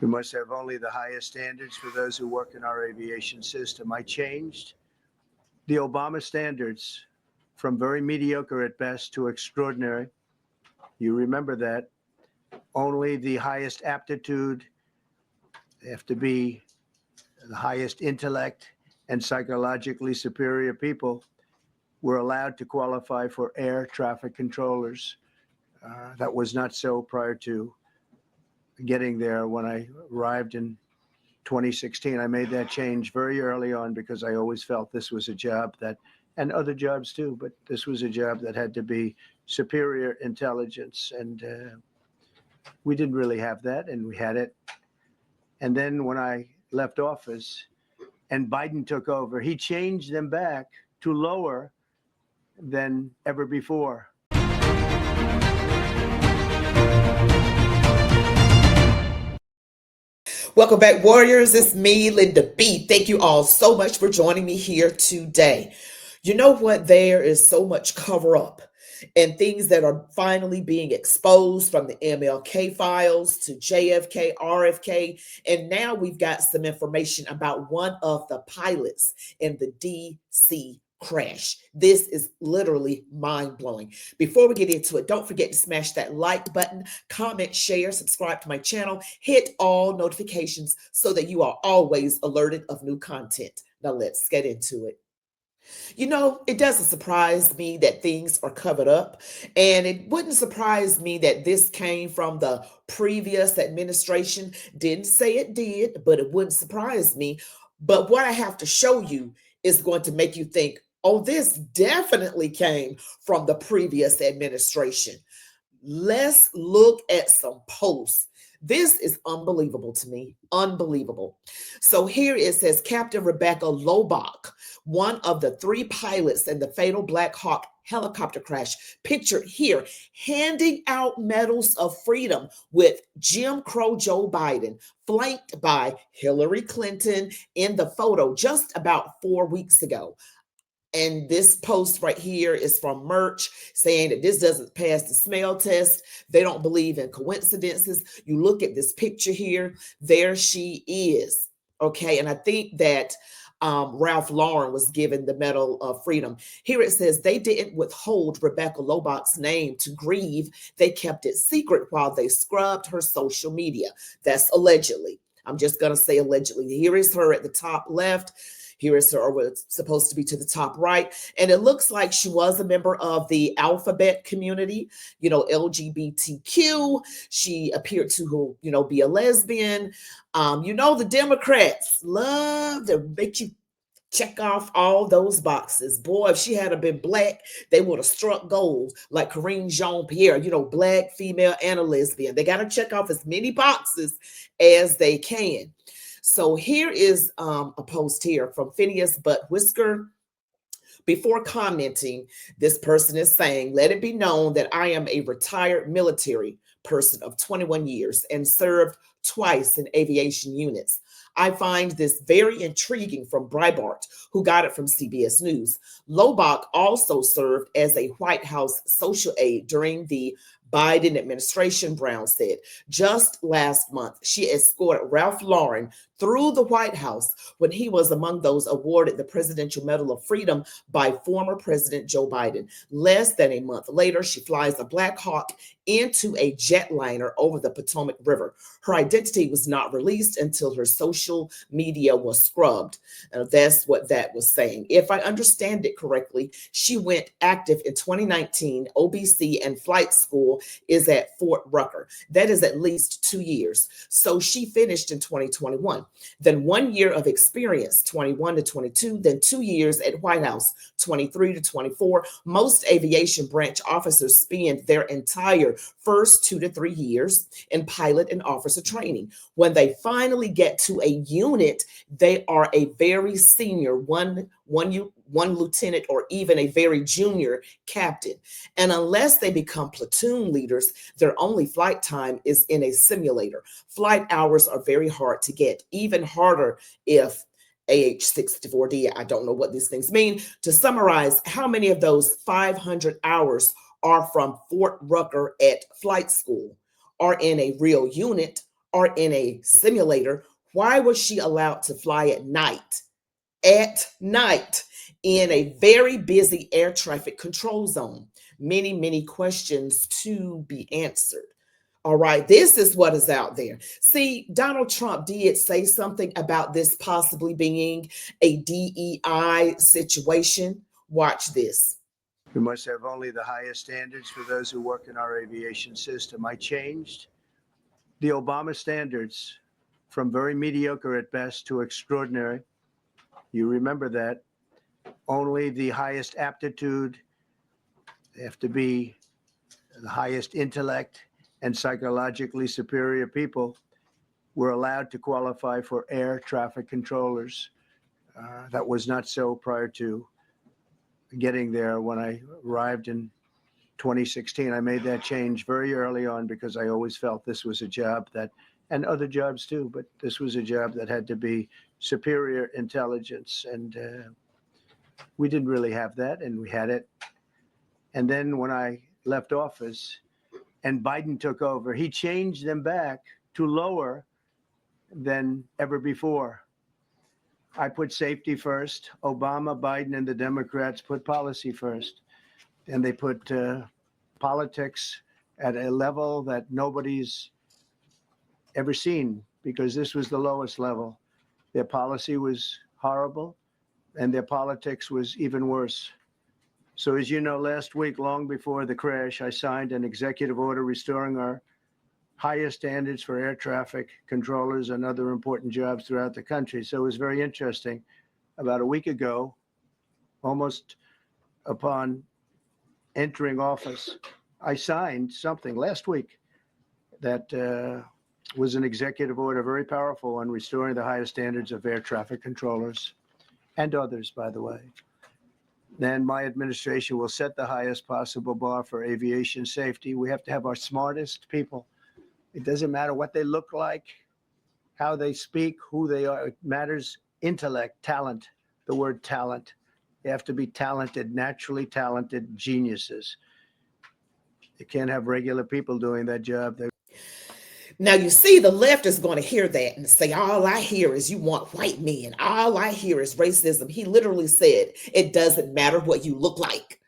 We must have only the highest standards for those who work in our aviation system. I changed the Obama standards from very mediocre at best to extraordinary. You remember that. Only the highest aptitude, they have to be the highest intellect and psychologically superior people were allowed to qualify for air traffic controllers. That was not so prior to getting there. When I arrived in 2016, I made that change very early on because I always felt this was a job that, and other jobs too, but this was a job that had to be superior intelligence. And we didn't really have that, and we had it. And then when I left office and Biden took over, he changed them back to lower than ever before. Welcome back, Warriors. It's me, Linda B. Thank you all so much for joining me here today. You know what? There is so much cover up and things that are finally being exposed, from the MLK files to JFK, RFK. And now we've got some information about one of the pilots in the DC crash. This is literally mind-blowing. Before we get into it, don't forget to smash that like button, comment, share, subscribe to my channel, hit all notifications so that you are always alerted of new content. Now let's get into it. You know, it doesn't surprise me that things are covered up, and it wouldn't surprise me that this came from the previous administration. Didn't say it did, but it wouldn't surprise me. But what I have to show you is going to make you think, oh, this definitely came from the previous administration. Let's look at some posts. This is unbelievable to me, unbelievable. So here it says, Captain Rebecca Lobach, one of the 3 pilots in the fatal Black Hawk helicopter crash, pictured here, handing out medals of freedom with Jim Crow Joe Biden, flanked by Hillary Clinton in the photo just about 4 weeks ago. And this post right here is from Merch, saying that this doesn't pass the smell test. They don't believe in coincidences. You look at this picture here, there she is. Okay, and I think that Ralph Lauren was given the Medal of Freedom. Here it says they didn't withhold Rebecca Lobach's name to grieve. They kept it secret while they scrubbed her social media. That's allegedly. I'm just going to say allegedly. Here is her at the top left. Here is her, or what's supposed to be to the top right. And it looks like she was a member of the alphabet community, you know, LGBTQ. She appeared to, you know, be a lesbian. You know, the Democrats love to make you check off all those boxes. Boy, if she had been Black, they would have struck gold, like Karine Jean-Pierre, you know, Black, female, and a lesbian. They got to check off as many boxes as they can. So here is a post here from Phineas Butt Whisker. Before commenting, this person is saying, let it be known that I am a retired military person of 21 years and served twice in aviation units. I find this very intriguing, from Breitbart, who got it from CBS News. Lobach also served as a White House social aide during the Biden administration, Brown said. Just last month, she escorted Ralph Lauren through the White House when he was among those awarded the Presidential Medal of Freedom by former President Joe Biden. Less than a month later, she flies a Black Hawk into a jetliner over the Potomac River. Her identity was not released until her social media was scrubbed. That's what that was saying. If I understand it correctly, she went active in 2019. OBC and flight school is at Fort Rucker. That is at least 2 years. So she finished in 2021. Then 1 year of experience, 21 to 22, then 2 years at White House, 23 to 24. Most aviation branch officers spend their entire first 2 to 3 years in pilot and officer training. When they finally get to a unit, they are a very senior one lieutenant, or even a very junior captain. And unless they become platoon leaders, their only flight time is in a simulator. Flight hours are very hard to get, even harder if AH-64D, I don't know what these things mean. To summarize, how many of those 500 hours are from Fort Rucker at flight school, are in a real unit, or in a simulator, why was she allowed to fly at night? At night in a very busy air traffic control zone. Many questions to be answered. All right, this is what is out there. See, Donald Trump did say something about this possibly being a DEI situation. Watch this. We must have only the highest standards for those who work in our aviation system. I changed the Obama standards from very mediocre at best to extraordinary. You remember that. Only the highest aptitude, they have to be the highest intellect and psychologically superior people were allowed to qualify for air traffic controllers. That was not so prior to getting there. When I arrived in 2016, I made that change very early on because I always felt this was a job that, and other jobs too, but this was a job that had to be superior intelligence. And we didn't really have that, and we had it. And then when I left office and Biden took over, he changed them back to lower than ever before. I put safety first. Obama, Biden, and the Democrats put policy first. And they put politics at a level that nobody's ever seen because this was the lowest level. Their policy was horrible and their politics was even worse. So as you know, last week, long before the crash, I signed an executive order restoring our highest standards for air traffic controllers and other important jobs throughout the country. So it was very interesting. About a week ago, almost upon entering office, I signed something last week that was an executive order, very powerful, on restoring the highest standards of air traffic controllers and others, by the way. Then my administration will set the highest possible bar for aviation safety. We have to have our smartest people. It doesn't matter what they look like, how they speak, who they are. It matters intellect, talent, the word talent. They have to be talented, naturally talented geniuses. You can't have regular people doing that job. Now, you see, the left is going to hear that and say, all I hear is you want white men. All I hear is racism. He literally said, it doesn't matter what you look like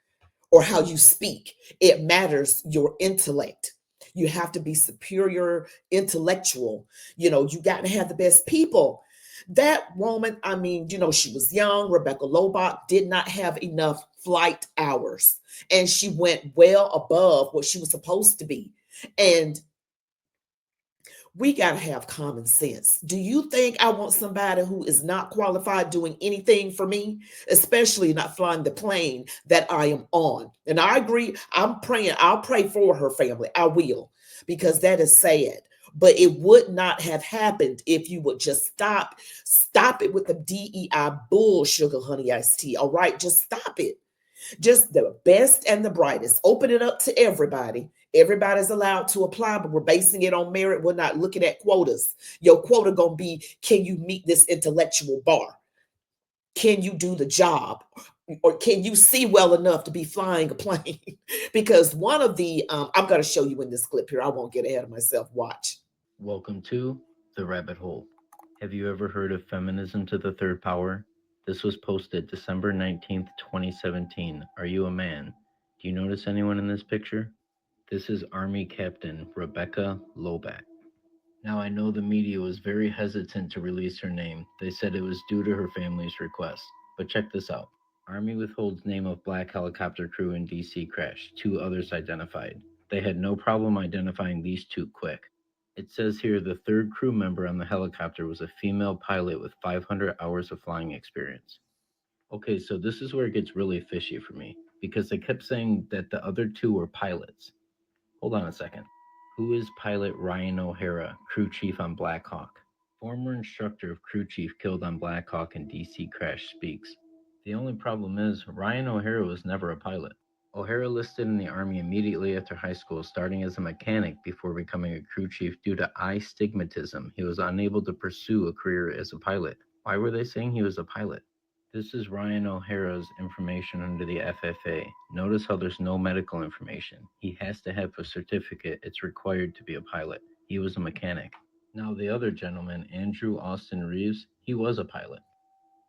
or how you speak. It matters your intellect. You have to be superior intellectual. You got to have the best people. That woman, she was young. Rebecca Lobach did not have enough flight hours, and she went well above what she was supposed to be. And we got to have common sense. Do you think I want somebody who is not qualified doing anything for me, especially not flying the plane that I am on? And I agree. I'm praying. I'll pray for her family. I will, because that is sad. But it would not have happened if you would just stop it with the DEI bull, sugar honey iced tea. All right, just stop it. Just the best and the brightest. Open it up to everybody. Everybody's allowed to apply, but we're basing it on merit. We're not looking at quotas. Your quota gonna be, can you meet this intellectual bar? Can you do the job? Or can you see well enough to be flying a plane? Because one of the, I'm going to show you in this clip here. I won't get ahead of myself. Watch. Welcome to The Rabbit Hole. Have you ever heard of Feminism to the Third Power? This was posted December 19th, 2017. Are you a man? Do you notice anyone in this picture? This is Army Captain Rebecca Lobach. Now, I know the media was very hesitant to release her name. They said it was due to her family's request. But check this out. Army withholds name of black helicopter crew in DC crash. 2 others identified. They had no problem identifying these 2 quick. It says here the 3rd crew member on the helicopter was a female pilot with 500 hours of flying experience. Okay, so this is where it gets really fishy for me, because they kept saying that the other 2 were pilots. Hold on a second. Who is pilot Ryan O'Hara, crew chief on Black Hawk? Former instructor of crew chief killed on Black Hawk in DC crash speaks. The only problem is Ryan O'Hara was never a pilot. O'Hara enlisted in the Army immediately after high school, starting as a mechanic before becoming a crew chief. Due to eye stigmatism, he was unable to pursue a career as a pilot. Why were they saying he was a pilot? This is Ryan O'Hara's information under the FFA. Notice how there's no medical information. He has to have a certificate. It's required to be a pilot. He was a mechanic. Now, the other gentleman, Andrew Austin Reeves, he was a pilot.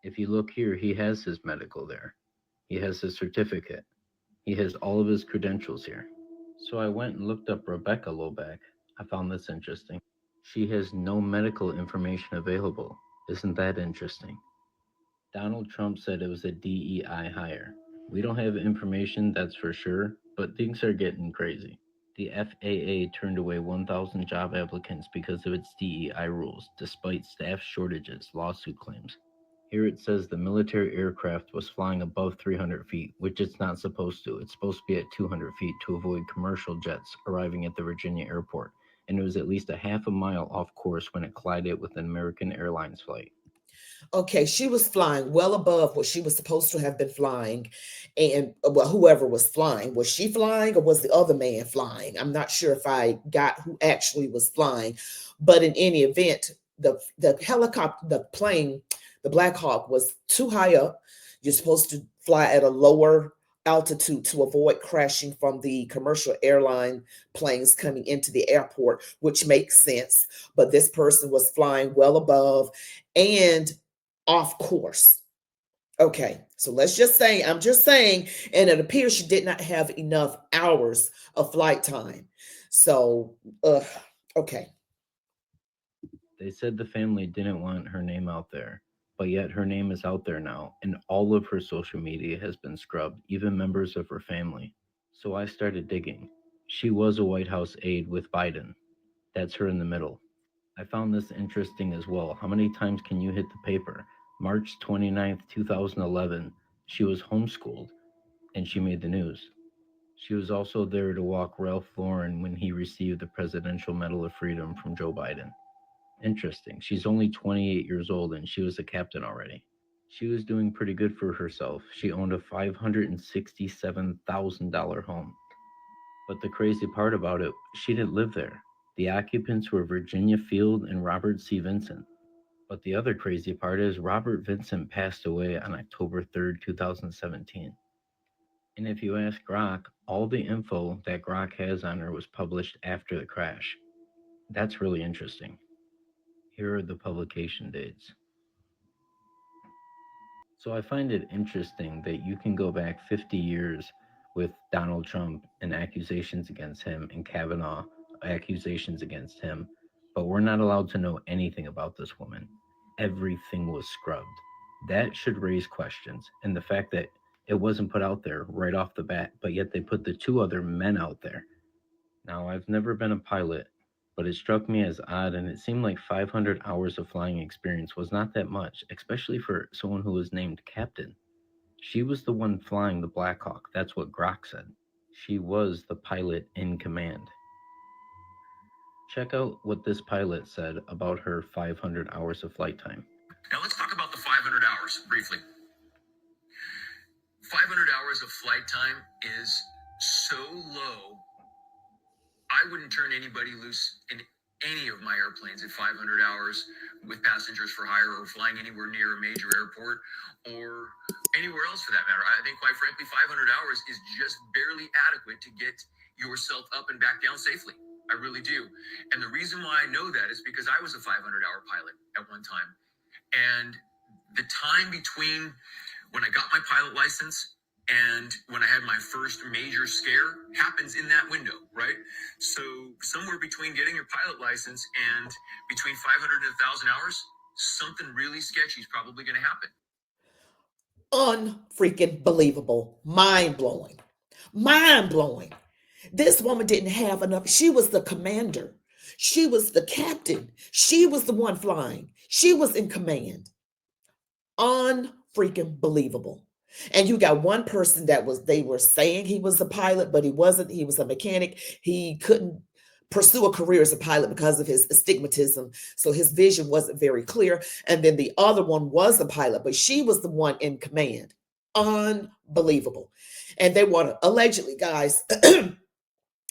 If you look here, he has his medical there. He has his certificate. He has all of his credentials here. So I went and looked up Rebecca Lobach. I found this interesting. She has no medical information available. Isn't that interesting? Donald Trump said it was a DEI hire. We don't have information, that's for sure, but things are getting crazy. The FAA turned away 1,000 job applicants because of its DEI rules, despite staff shortages, lawsuit claims. Here it says the military aircraft was flying above 300 feet, which it's not supposed to. It's supposed to be at 200 feet to avoid commercial jets arriving at the Virginia airport, and it was at least a half a mile off course when it collided with an American Airlines flight. Okay, she was flying well above what she was supposed to have been flying. And well, whoever was flying, was she flying or was the other man flying? I'm not sure if I got who actually was flying, but in any event, the helicopter, the plane, the Black Hawk was too high up. You're supposed to fly at a lower altitude to avoid crashing from the commercial airline planes coming into the airport, which makes sense. But this person was flying well above and off course. Okay, so let's just say, I'm just saying, and it appears she did not have enough hours of flight time. So, okay. They said the family didn't want her name out there, but yet her name is out there now, and all of her social media has been scrubbed, even members of her family. So I started digging. She was a White House aide with Biden. That's her in the middle. I found this interesting as well. How many times can you hit the paper? March 29th, 2011, she was homeschooled and she made the news. She was also there to walk Ralph Lauren when he received the Presidential Medal of Freedom from Joe Biden. Interesting. She's only 28 years old and she was a captain already. She was doing pretty good for herself. She owned a $567,000 home. But the crazy part about it, she didn't live there. The occupants were Virginia Field and Robert C. Vincent. But the other crazy part is Robert Vincent passed away on October 3rd, 2017. And if you ask Grok, all the info that Grok has on her was published after the crash. That's really interesting. Here are the publication dates. So I find it interesting that you can go back 50 years with Donald Trump and accusations against him and Kavanaugh accusations against him, but we're not allowed to know anything about this woman. Everything was scrubbed. That should raise questions. And the fact that it wasn't put out there right off the bat, but yet they put the two other men out there. Now, I've never been a pilot, but it struck me as odd, and it seemed like 500 hours of flying experience was not that much, especially for someone who was named captain. She was the one flying the Black Hawk. That's what Grok said. She was the pilot in command. Check out what this pilot said about her 500 hours of flight time. Now let's talk about the 500 hours briefly. 500 hours of flight time is so low, I wouldn't turn anybody loose in any of my airplanes at 500 hours with passengers for hire or flying anywhere near a major airport or anywhere else for that matter. I think, quite frankly, 500 hours is just barely adequate to get yourself up and back down safely. I really do. And the reason why I know that is because I was a 500-hour pilot at one time. And the time between when I got my pilot license and when I had my first major scare happens in that window, right? So somewhere between getting your pilot license and between 500 and 1,000 hours, something really sketchy is probably going to happen. Unfreaking believable. Mind blowing. Mind blowing. This woman didn't have enough. She was the commander. She was the captain. She was the one flying. She was in command. Unfreaking believable. And you got one person they were saying he was a pilot, but he wasn't. He was a mechanic. He couldn't pursue a career as a pilot because of his astigmatism. So his vision wasn't very clear. And then the other one was a pilot, but she was the one in command. Unbelievable. And they want to, allegedly, guys,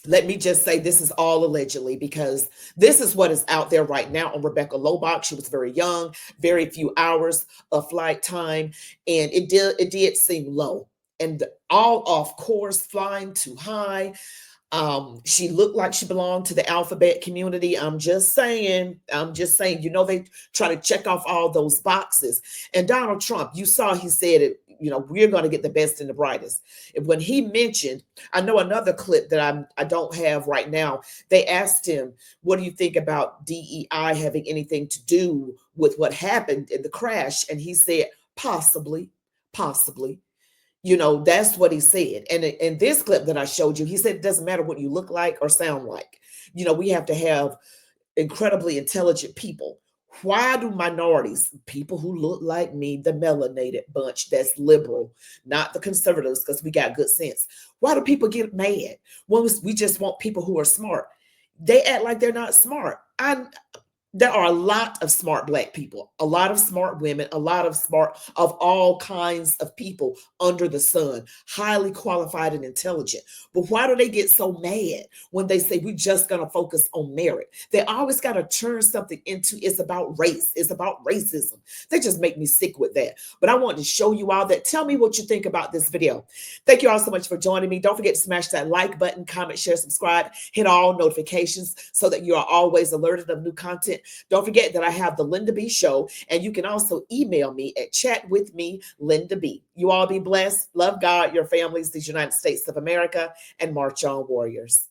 let me just say this is all allegedly because this is what is out there right now on Rebecca Lobach. She was very young, very few hours of flight time, and it did seem low and all off course, flying too high. She looked like she belonged to the alphabet community. I'm just saying, they try to check off all those boxes. And Donald Trump, you saw he said it, we're going to get the best and the brightest. And when he mentioned, I know another clip that I don't have right now, they asked him, what do you think about DEI having anything to do with what happened in the crash? And he said, possibly, possibly. That's what he said. And in this clip that I showed you, he said it doesn't matter what you look like or sound like. We have to have incredibly intelligent people. Why do minorities, people who look like me, the melanated bunch that's liberal, not the conservatives, because we got good sense, why do people get mad when we just want people who are smart? They act like they're not smart. There are a lot of smart Black people, a lot of smart women, a lot of smart of all kinds of people under the sun, highly qualified and intelligent. But why do they get so mad when they say we're just going to focus on merit? They always got to turn something into it's about race, it's about racism. They just make me sick with that. But I wanted to show you all that. Tell me what you think about this video. Thank you all so much for joining me. Don't forget to smash that like button, comment, share, subscribe, hit all notifications so that you are always alerted of new content. Don't forget that I have the Linda B Show, and you can also email me at ChatWithMeLindaB. You all be blessed. Love God, your families, the United States of America, and march on, warriors.